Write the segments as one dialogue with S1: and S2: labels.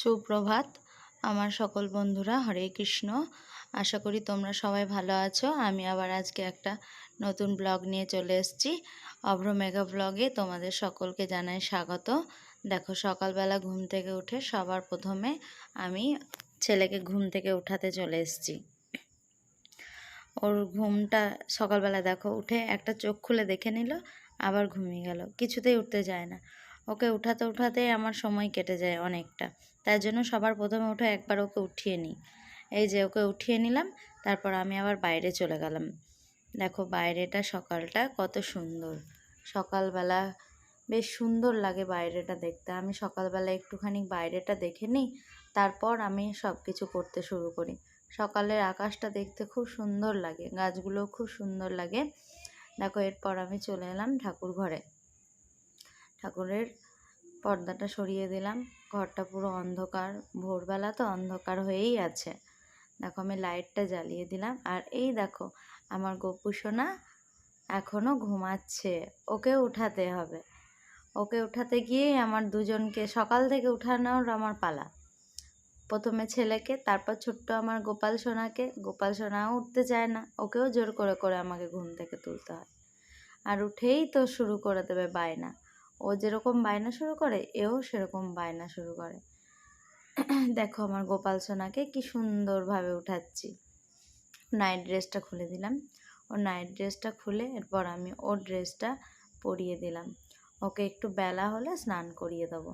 S1: সুপ্রভাত আমার সকল বন্ধুরা, হরে কৃষ্ণ। আশা করি তোমরা সবাই ভালো আছো। আমি আবার আজকে একটা নতুন ব্লগ নিয়ে চলে এসেছি। অভ্র মেঘা ব্লগে তোমাদের সকলকে জানাই স্বাগত। দেখো, সকালবেলা ঘুম থেকে উঠে সবার প্রথমে আমি ছেলেকে ঘুম থেকে উঠাতে চলে এসেছি। ওর ঘুমটা সকালবেলা দেখো উঠে একটা চোখ খুলে দেখে নিল, আবার ঘুমিয়ে গেল, কিছুতেই উঠতে যায় না। ওকে উঠাতে উঠাতে আমার সময় কেটে যায় অনেকটা। তাই জন্য সবার প্রথমে উঠে একবার ওকে উঠিয়ে নিই। এই যে ওকে উঠিয়ে নিলাম, তারপর আমি আবার বাইরে চলে গেলাম। দেখো বাইরেটা সকালটা কত সুন্দর। সকালবেলা বেশ সুন্দর লাগে বাইরেটা দেখতে। আমি সকালবেলা একটুখানি বাইরেটা দেখে নিই, তারপর আমি সব কিছু করতে শুরু করি। সকালের আকাশটা দেখতে খুব সুন্দর লাগে, গাছগুলো খুব সুন্দর লাগে। দেখো এরপর আমি চলে এলাম ঠাকুর ঘরে। ঠাকুরের পর্দাটা সরিয়ে দিলাম, ঘরটা পুরো অন্ধকার, ভোরবেলা তো অন্ধকার হয়েই আছে। দেখো আমি লাইটটা জ্বালিয়ে দিলাম, আর এই দেখো আমার গপু সোনা এখনও ঘুমাচ্ছে, ওকে উঠাতে হবে। ওকে উঠাতে গিয়েই আমার দুজনকে সকাল থেকে উঠানোর আমার পালা। প্রথমে ছেলেকে, তারপর ছোট্ট আমার গোপাল সোনাকে। গোপাল সোনাও উঠতে চায় না, ওকেও জোর করে করে আমাকে ঘুম থেকে তুলতে হয়। আর উঠেই তো শুরু করে দেবে বায়না। ও যেরকম বায়না শুরু করে, এও সেরকম বায়না শুরু করে। দেখো আমার গোপাল সোনাকে কি সুন্দরভাবে উঠাচ্ছি। নাইট ড্রেসটা খুলে দিলাম। ওর নাইট ড্রেসটা খুলে এরপর আমি ওর ড্রেসটা পরিয়ে দিলাম। ওকে একটু বেলা হলে স্নান করিয়ে দেবো।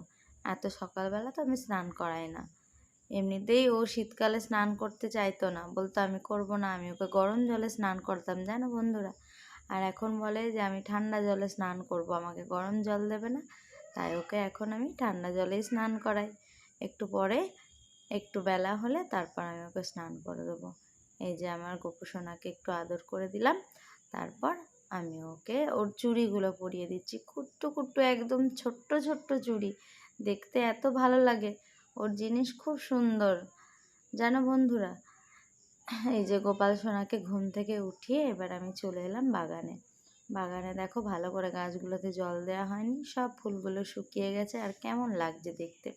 S1: এত সকালবেলা তো আমি স্নান করাই না। এমনিতেই ও শীতকালে স্নান করতে চাইতো না, বলতো আমি করব না। আমি ওকে গরম জলে স্নান করতাম, জানো বন্ধুরা। আর এখন বলে যে আমি ঠান্ডা জলে স্নান করব, আমাকে গরম জল দেবে না। তাই ওকে এখন আমি ঠান্ডা জলেই স্নান করাই। একটু পরে একটু বেলা হলে তারপর আমি ওকে স্নান করে দেবো। এই যে আমার গোপু সোনাকে একটু আদর করে দিলাম, তারপর আমি ওকে ওর চুড়িগুলো পরিয়ে দিচ্ছি। কুট্টু কুট্টু একদম ছোট্ট ছোট্ট চুড়ি, দেখতে এত ভালো লাগে। ওর জিনিস খুব সুন্দর, জানো বন্ধুরা। এই যে গোপাল সোনাকে ঘুম থেকে উঠিয়ে এবার আমি চলে এলাম বাগানে। বাগানে দেখো ভালো করে গাছগুলোতে জল দেওয়া হয়নি, সব ফুলগুলো শুকিয়ে গেছে, আর কেমন লাগছে দেখতে।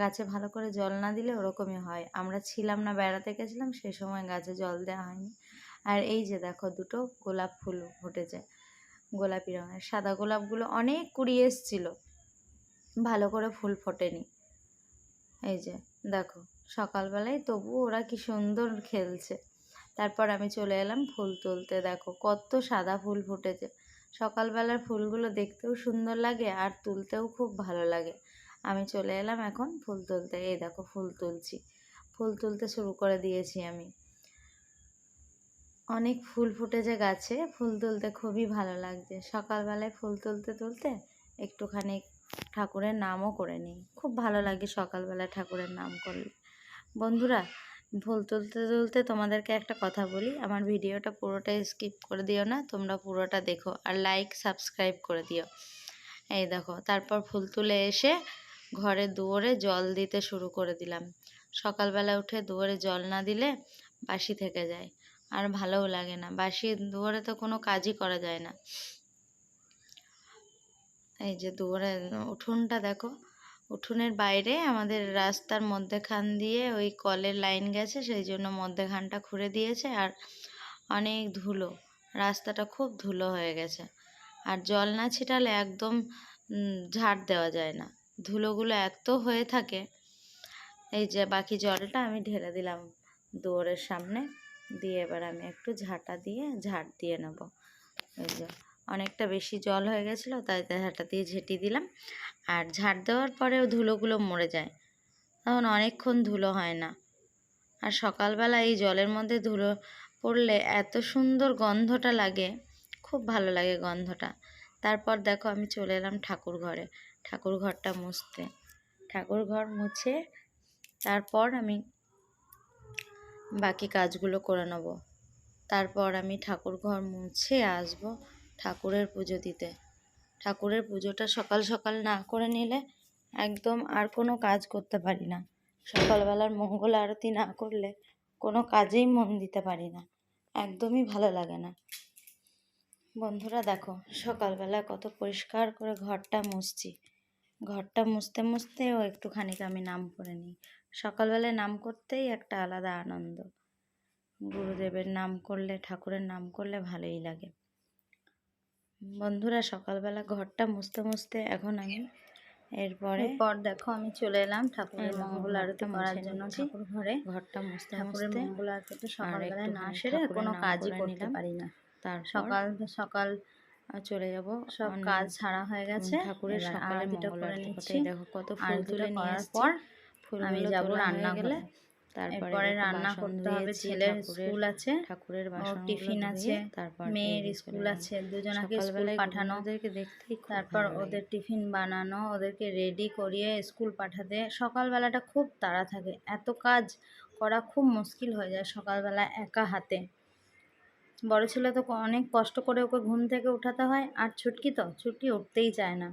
S1: গাছে ভালো করে জল না দিলে ওরকমই হয়। আমরা ছিলাম না, বেড়াতে গেছিলাম, সে সময় গাছে জল দেওয়া হয়নি। আর এই যে দেখো দুটো গোলাপ ফুল ফুটেছে, গোলাপি রঙের। সাদা গোলাপগুলো অনেক কুড়িয়ে এসেছিলো, ভালো করে ফুল ফোটেনি। এই যে দেখো সকালবেলায় তবু ওরা কি সুন্দর খেলছে। তারপর আমি চলে এলাম ফুল তুলতে। দেখো কত সাদা ফুল ফুটেছে। সকালবেলার ফুলগুলো দেখতেও সুন্দর লাগে আর তুলতেও খুব ভালো লাগে। আমি চলে এলাম এখন ফুল তুলতে। এই দেখো ফুল তুলছি, ফুল তুলতে শুরু করে দিয়েছি আমি। অনেক ফুল ফুটেছে গাছে, ফুল তুলতে খুবই ভালো লাগছে। সকালবেলায় ফুল তুলতে তুলতে একটুখানি ঠাকুরের নামও করে নিই, খুব ভালো লাগে সকালবেলা ঠাকুরের নাম করলে। বন্ধুরা, ফুল তুলতে তুলতে তোমাদেরকে একটা কথা বলি, আমার ভিডিওটা পুরোটাই স্কিপ করে দিও না, তোমরা পুরোটা দেখো আর লাইক সাবস্ক্রাইব করে দিও। এই দেখো তারপর ফুল তুলে এসে ঘরে দুয়ারে জল দিতে শুরু করে দিলাম। সকালবেলা উঠে দুয়ারে জল না দিলে বাসি থেকে যায়, আর ভালোও লাগে না। বাসি দুয়ারে তো কোনো কাজই করা যায় না। এই যে দুয়ারে উঠোনটা দেখো, উঠোনের বাইরে আমাদের রাস্তার মধ্যেখান দিয়ে ওই কলের লাইন গেছে, সেই জন্য মধ্যেখানটা খুঁড়ে দিয়েছে। আর অনেক ধুলো, রাস্তাটা খুব ধুলো হয়ে গেছে। আর জল না ছিটালে একদম ঝাড় দেওয়া যায় না, ধুলোগুলো এত হয়ে থাকে। এই যে বাকি জলটা আমি ঢেলে দিলাম দুয়ারের সামনে, দিয়ে এবার আমি একটু ঝাঁটা দিয়ে ঝাড় দিয়ে নেব। এই যে অনেকটা বেশি জল হয়ে গেছিলো, তাই ঝাঁটা দিয়ে ঝেঁটি দিলাম। আর ঝাড় দেওয়ার পরেও ধুলোগুলো মরে যায়, তখন অনেকক্ষণ ধুলো হয় না। আর সকালবেলা এই জলের মধ্যে ধুলো পড়লে এত সুন্দর গন্ধটা লাগে, খুব ভালো লাগে গন্ধটা। তারপর দেখো আমি চলে এলাম ঠাকুর ঘরে, ঠাকুর ঘরটা মুছতে। ঠাকুর ঘর মুছে তারপর আমি বাকি কাজগুলো করে নেব। তারপর আমি ঠাকুর ঘর মুছে আসবো ঠাকুরের পুজো দিতে। ঠাকুরের পুজোটা সকাল সকাল না করে নিলে একদম আর কোনো কাজ করতে পারি না। সকালবেলার মঙ্গল আরতি না করলে কোনো কাজেই মন দিতে পারি না, একদমই ভালো লাগে না। বন্ধুরা দেখো সকালবেলা কত পরিষ্কার করে ঘরটা মুছছি। ঘরটা মুছতে মুছতেও একটুখানি আমি নাম করে নিই। সকালবেলায় নাম করতেই একটা আলাদা আনন্দ। গুরুদেবের নাম করলে, ঠাকুরের নাম করলে ভালোই লাগে। বন্ধুরা, সকালবেলা ঘরটা মুছতে মুছতে এখন আমি এরপর দেখো আমি চলে এলাম ঠাকুরের মঙ্গল আরতি করার জন্য ঠাকুর ঘরে। ঘরটা মুছতে ঠাকুরের মঙ্গল আরতিটা সকালবেলায় না সেরে কোনো কাজই করতে পারি না। সকাল চলে যাব, সব কাজ ছাড়া হয়ে গেছে। ঠাকুরের সকালে মঙ্গল আরতি করতে দেখো কত ফুল তুলে নিয়ে এসেছি। আমি যাব রান্নাঘরে। তারপরে রান্না করতে হবে, ছেলের স্কুল আছে, ঠাকুরের বাসন টিফিন আছে, তারপর মেয়ের স্কুল আছে, দুজনাকে স্কুল পাঠানো, তারপর ওদের টিফিন বানানো, ওদেরকে রেডি করিয়ে স্কুল পাঠাতে সকালবেলাটা খুব তাড়া থাকে। এত কাজ করা খুব মুশকিল হয়ে যায় সকালবেলা একা হাতে। বড় ছেলে তো অনেক কষ্ট করে ওকে ঘুম থেকে উঠাতে হয়, আর ছুটকি উঠতেই চায় না।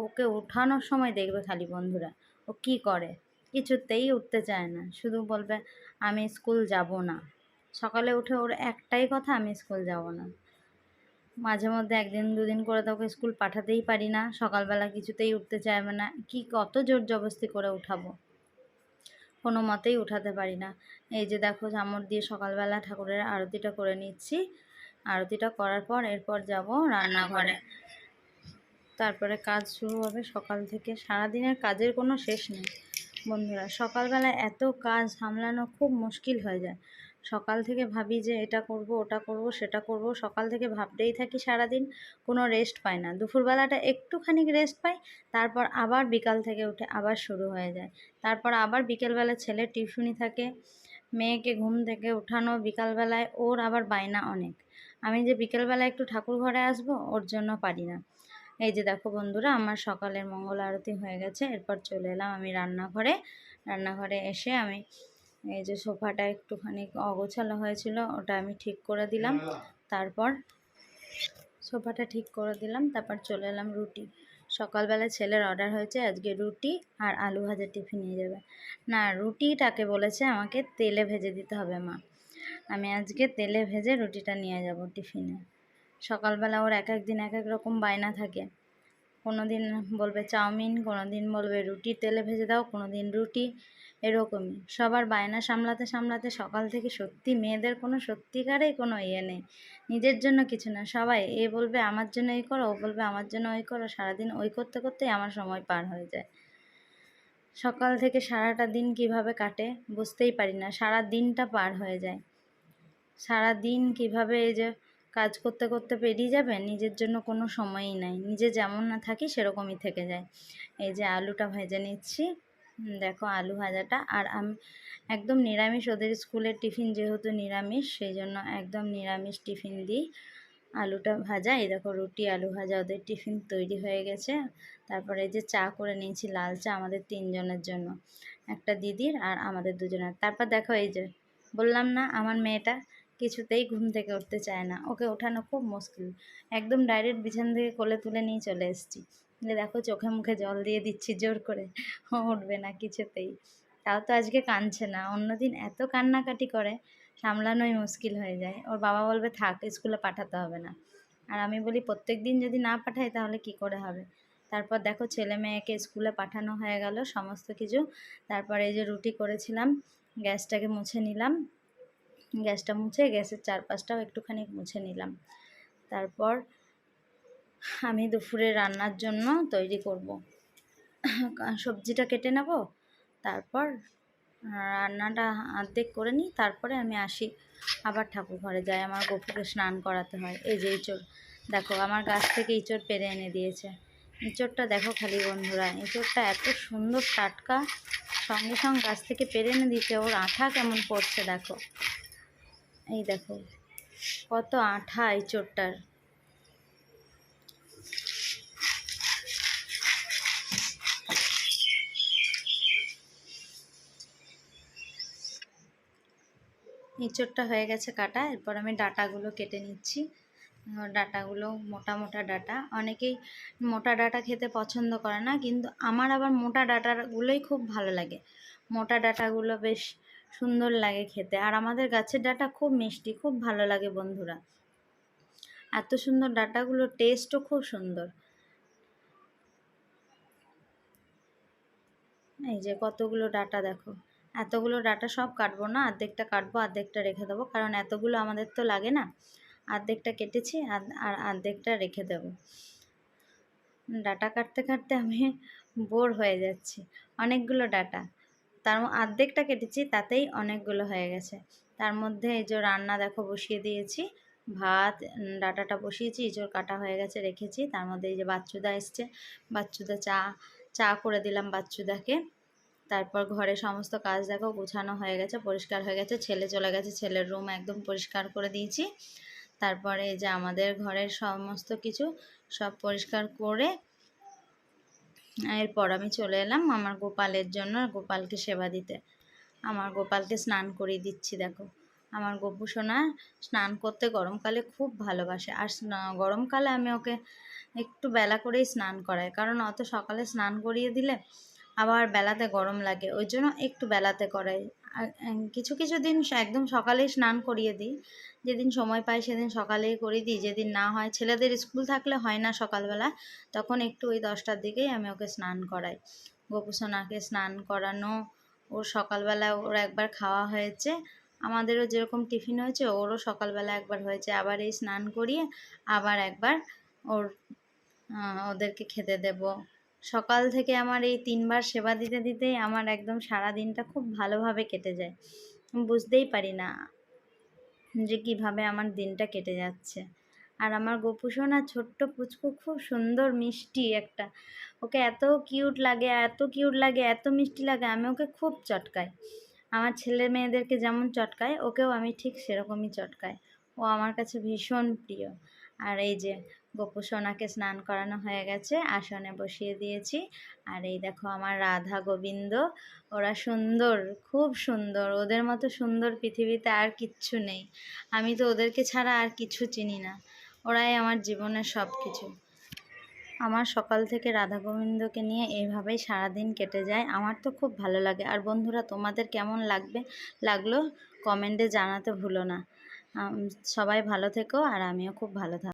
S1: ওকে ওঠানোর সময় দেখবে খালি বন্ধুরা ও কি করে, কিছুতেই উঠতে চায় না, শুধু বলবে আমি স্কুল যাব না। সকালে উঠে ওর একটাই কথা, আমি স্কুল যাব না। মাঝে মধ্যে একদিন দুদিন করে তো ওকে স্কুল পাঠাতেই পারি না, সকালবেলা কিছুতেই উঠতে চাইবে না। কত জোর জবরদস্তি করে উঠাবো, কোনো মতেই উঠাতে পারি না। এই যে দেখো চামড় দিয়ে সকালবেলা ঠাকুরের আরতিটা করে নিচ্ছি। আরতিটা করার পর এরপর যাব রান্নাঘরে। তারপরে কাজ শুরু হবে সকাল থেকে। সারাদিনের কাজের কোনো শেষ নেই বন্ধুরা। সকালবেলা এত কাজ সামলানো খুব মুশকিল হয়ে যায়। সকাল থেকে ভাবি যে এটা করব, ওটা করব, সেটা করব, সকাল থেকে ভাবতেই থাকি সারাদিন, কোনো রেস্ট পাই না। দুপুরবেলাটা একটুখানি রেস্ট পাই, তারপর আবার বিকাল থেকে উঠে আবার শুরু হয়ে যায়। তারপর আবার বিকেলবেলা ছেলের টিউশনি থাকে, মেয়েকে ঘুম থেকে উঠানো বিকালবেলায়, ওর আবার বায়না অনেক। আমি যে বিকেলবেলা একটু ঠাকুর ঘরে আসবো, ওর জন্য পারি না। এই যে দেখো বন্ধুরা, আমার সকালের মঙ্গল আরতি হয়ে গেছে। এরপর চলে এলাম আমি রান্নাঘরে এসে আমি এই যে সোফাটা একটুখানি অগোছালো হয়েছিল, ওটা আমি ঠিক করে দিলাম। তারপর সোফাটা ঠিক করে দিলাম, তারপর চলে এলাম রুটি। সকালবেলা ছেলের অর্ডার হয়েছে আজকে রুটি আর আলু ভাজা টিফিন নিয়ে যাবে। না, রুটিটাকে বলেছে আমাকে তেলে ভেজে দিতে হবে মা। আমি আজকে তেলে ভেজে রুটিটা নিয়ে যাব টিফিনে। সকালবেলা ওর এক এক দিন এক এক রকম বায়না থাকে। কোনো দিন বলবে চাউমিন, কোনো দিন বলবে রুটি তেলে ভেজে দাও, কোনো দিন রুটি, এরকমই। সবার বায়না সামলাতে সামলাতে সকাল থেকে সত্যি মেয়েদের কোনো সত্যিকারেই কোনো নেই, নিজের জন্য কিছু না। সবাই এ বলবে আমার জন্য এই করো, ও বলবে আমার জন্য ওই করো, সারাদিন ওই করতে করতেই আমার সময় পার হয়ে যায়। সকাল থেকে সারাটা দিন কিভাবে কাটে বুঝতেই পারি না, সারা দিনটা পার হয়ে যায়। সারা দিন কীভাবে এই যে কাজ করতে করতে পেরিয়ে যাবে, নিজের জন্য কোনো সময়ই নাই। নিজে যেমন না থাকি সেরকমই থেকে যায়। এই যে আলুটা ভেজে নিচ্ছি, দেখো আলু ভাজাটা। আর আমি একদম নিরামিষ, ওদের স্কুলের টিফিন যেহেতু নিরামিষ, সেই জন্য একদম নিরামিষ টিফিন দিই। আলুটা ভাজা, এই দেখো রুটি আলু ভাজা ওদের টিফিন তৈরি হয়ে গেছে। তারপরে এই যে চা করে নিয়েছি, লাল চা আমাদের 3 জনের জন্য, একটা দিদির আর আমাদের দুজনের। তারপর দেখো এই যে বললাম না, আমার মেয়েটা কিছুতেই ঘুম থেকে উঠতে চায় না, ওকে ওঠানো খুব মুশকিল। একদম ডাইরেক্ট বিছানা থেকে কোলে তুলে নিয়ে চলে এসেছি। দেখো চোখে মুখে জল দিয়ে দিচ্ছি জোর করে, ও উঠবে না কিছুতেই। তাও তো আজকে কাঁদছে না, অন্যদিন এত কান্নাকাটি করে, সামলানোই মুশকিল হয়ে যায়। ওর বাবা বলবে থাক, স্কুলে পাঠাতে হবে না। আর আমি বলি প্রত্যেক দিন যদি না পাঠাই তাহলে কি করে হবে। তারপর দেখো ছেলে মেয়েকে স্কুলে পাঠানো হয়ে গেল সমস্ত কিছু। তারপরে এই যে রুটি করেছিলাম, গ্যাসটাকে মুছে নিলাম, গ্যাসটা মুছে গ্যাসের চারপাশটাও একটুখানি মুছে নিলাম। তারপর আমি দুপুরে রান্নার জন্য তৈরি করব। সবজিটা কেটে নেব, তারপর রান্নাটা অর্ধেক করে নিই, তারপরে আমি আসি আবার ঠাকুর ঘরে যাই। আমার গপুকে স্নান করাতে হয়। এই যে ইঁচড় দেখো, আমার গাছ থেকে ইঁচড় পেরে এনে দিয়েছে। ইঁচড়টা দেখো খালি বন্ধুরা, ইঁচড়টা এত সুন্দর টাটকা, সঙ্গে সঙ্গে গাছ থেকে পেরে এনে দিয়েছে। ওর আঠা কেমন পড়ছে দেখো, এই দেখো কত আঠা ইঁচড়টার। ইঁচড়টা হয়ে গেছে কাটা, এরপর আমি ডাঁটাগুলো কেটে নিচ্ছি। ডাঁটাগুলো মোটা মোটা ডাঁটা, অনেকেই মোটা ডাঁটা খেতে পছন্দ করে না, কিন্তু আমার আবার মোটা ডাঁটাগুলোই খুব ভালো লাগে। মোটা ডাঁটাগুলো বেশ সুন্দর লাগে খেতে, আর আমাদের গাছের ডাঁটা খুব মিষ্টি, খুব ভালো লাগে বন্ধুরা। এত সুন্দর ডাঁটাগুলো, টেস্টও খুব সুন্দর। এই যে কতগুলো ডাটা দেখো, এতগুলো ডাটা সব কাটবো না, অর্ধেকটা কাটবো অর্ধেকটা রেখে দেবো, কারণ এতগুলো আমাদের তো লাগে না। অর্ধেকটা কেটেছি আর অর্ধেকটা রেখে দেবো। ডাটা কাটতে কাটতে আমি বোর হয়ে যাচ্ছি, অনেকগুলো ডাটা, তার অর্ধেকটা কেটেছি তাতেই অনেকগুলো হয়ে গেছে। তার মধ্যে এই যে রান্না দেখো বসিয়ে দিয়েছি, ভাত, ডাটাটা বসিয়েছি, ইঁচড় কাটা হয়ে গেছে রেখেছি। তার মধ্যে এই যে বাচ্চুদা এসছে, বাচ্চুদা চা করে দিলাম বাচ্চুদাকে। তারপর ঘরে সমস্ত কাজ দেখো গুছানো হয়ে গেছে, পরিষ্কার হয়ে গেছে, ছেলে চলে গেছে, ছেলের রুম একদম পরিষ্কার করে দিয়েছি। তারপরে এই যে আমাদের ঘরের সমস্ত কিছু সব পরিষ্কার করে এরপর আমি চলে এলাম আমার গোপালের জন্য, গোপালকে সেবা দিতে। আমার গোপালকে স্নান করিয়ে দিচ্ছি দেখো। আমার গোপু সোনা স্নান করতে গরমকালে খুব ভালোবাসে, আর গরমকালে আমি ওকে একটু বেলা করেই স্নান করাই, কারণ অত সকালে স্নান করিয়ে দিলে আবার বেলাতে গরম লাগে, ওই জন্য একটু বেলাতে করাই। আর কিছু কিছু দিন একদম সকালেই স্নান করিয়ে দিই, যেদিন সময় পাই সেদিন সকালেই করিয়ে দিই, যেদিন না হয়, ছেলেদের স্কুল থাকলে হয় না সকালবেলা, তখন একটু ওই 10টার দিকেই আমি ওকে স্নান করাই। গোপু সোনাকে স্নান করানো, ওর সকালবেলা ওর একবার খাওয়া হয়েছে, আমাদেরও যেরকম টিফিন হয়েছে ওরও সকালবেলা একবার হয়েছে, আবার এই স্নান করিয়ে আবার একবার ওর ওদেরকে খেতে দেব। সকাল থেকে আমার এই 3বার সেবা দিতে দিতেই আমার একদম সারা দিনটা খুব ভালোভাবে কেটে যায়, বুঝতেই পারি না যে কিভাবে আমার দিনটা কেটে যাচ্ছে। আর আমার গোপু সোনা ছোট্ট পুচকু, খুব সুন্দর মিষ্টি একটা, ওকে এত কিউট লাগে, এত কিউট লাগে, এত মিষ্টি লাগে, আমি ওকে খুব চটকাই। আমার ছেলে মেয়েদেরকে যেমন চটকায় ওকেও আমি ঠিক সেরকমই চটকাই, ও আমার কাছে ভীষণ প্রিয়। আর এই যে গোপু সোনাকে স্নান করানো হয়ে গেছে, আসনে বসিয়ে দিয়েছি। আর এই দেখো আমার রাধা গোবিন্দ, ওরা সুন্দর, খুব সুন্দর, ওদের মতো সুন্দর পৃথিবীতে আর কিচ্ছু নেই। আমি তো ওদেরকে ছাড়া আর কিছু চিনি না, ওরাই আমার জীবনের সব কিছু। আমার সকাল থেকে রাধা গোবিন্দকে নিয়ে এইভাবেই সারাদিন কেটে যায়, আমার তো খুব ভালো লাগে। আর বন্ধুরা, তোমাদের কেমন লাগলো কমেন্টে জানাতে ভুলো না। সবাই ভালো থেকো, আর আমিও খুব ভালো থাকবো।